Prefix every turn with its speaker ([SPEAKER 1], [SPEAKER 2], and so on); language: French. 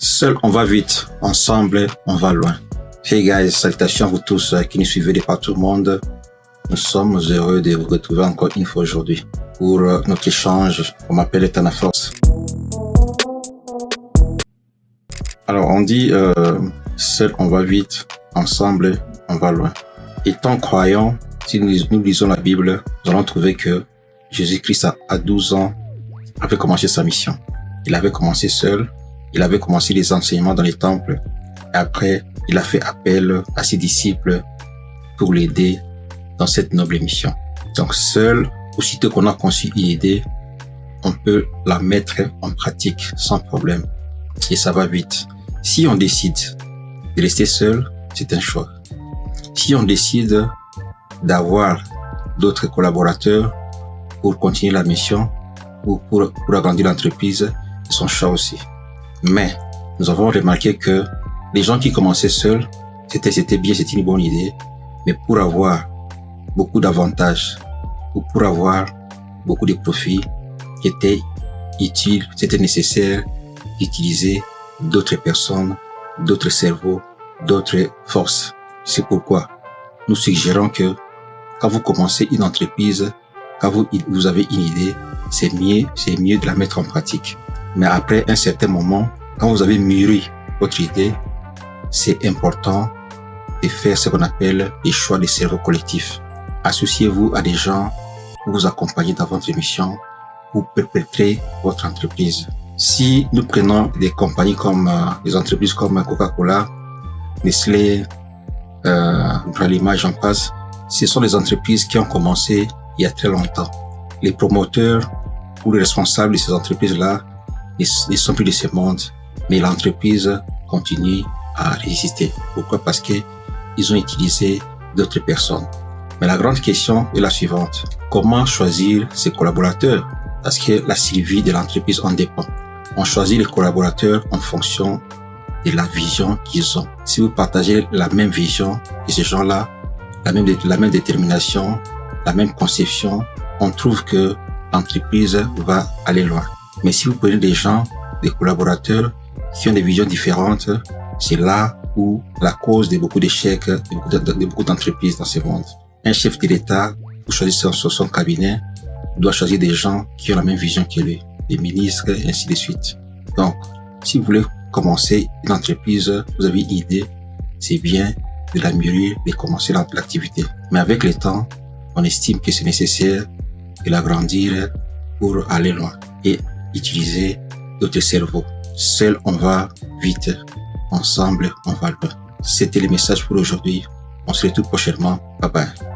[SPEAKER 1] Seul, on va vite. Ensemble, on va loin. Hey guys, salutations à vous tous qui nous suivez de partout le monde. Nous sommes heureux de vous retrouver encore une fois aujourd'hui pour notre échange. On m'appelle Etanaforce. Alors, on dit seul, on va vite. Ensemble, on va loin. Étant croyants, si nous lisons la Bible, nous allons trouver que Jésus-Christ, à 12 ans, avait commencé sa mission. Il avait commencé seul. Il avait commencé les enseignements dans les temples. Et après, il a fait appel à ses disciples pour l'aider dans cette noble mission. Donc seul, aussitôt qu'on a conçu une idée, on peut la mettre en pratique sans problème. Et ça va vite. Si on décide de rester seul, c'est un choix. Si on décide d'avoir d'autres collaborateurs pour continuer la mission ou pour agrandir l'entreprise, c'est son choix aussi. Mais nous avons remarqué que les gens qui commençaient seuls, c'était bien, c'était une bonne idée, mais pour avoir beaucoup d'avantages ou pour avoir beaucoup de profits qui étaient utiles, c'était nécessaire d'utiliser d'autres personnes, d'autres cerveaux, d'autres forces. C'est pourquoi nous suggérons que quand vous commencez une entreprise, quand vous avez une idée, c'est mieux de la mettre en pratique. Mais après un certain moment, quand vous avez mûri votre idée, c'est important de faire ce qu'on appelle les choix de cerveau collectif. Associez-vous à des gens pour vous accompagner dans votre mission, pour perpétrer votre entreprise. Si nous prenons des compagnies comme des entreprises comme Coca-Cola, Nestlé, Bralima, j'en passe, ce sont des entreprises qui ont commencé il y a très longtemps. Les promoteurs ou les responsables de ces entreprises-là ne sont plus de ce monde, mais l'entreprise continue à résister. Pourquoi? Parce qu'ils ont utilisé d'autres personnes. Mais la grande question est la suivante. Comment choisir ses collaborateurs? Parce que la survie de l'entreprise en dépend. On choisit les collaborateurs en fonction de la vision qu'ils ont. Si vous partagez la même vision que ces gens-là, la même détermination, la même conception, on trouve que l'entreprise va aller loin. Mais si vous prenez des gens, des collaborateurs qui ont des visions différentes, c'est là où la cause de beaucoup d'échecs, de beaucoup d'entreprises dans ce monde. Un chef de l'État, pour choisir son cabinet, doit choisir des gens qui ont la même vision que lui, des ministres, et ainsi de suite. Donc, si vous voulez commencer une entreprise, vous avez une idée, c'est bien de la mûrir, de commencer l'activité. Mais avec le temps, on estime que c'est nécessaire de l'agrandir pour aller loin et utiliser d'autres cerveaux. Seul, on va vite. Ensemble, on va loin. C'était le message pour aujourd'hui. On se retrouve prochainement. Bye bye.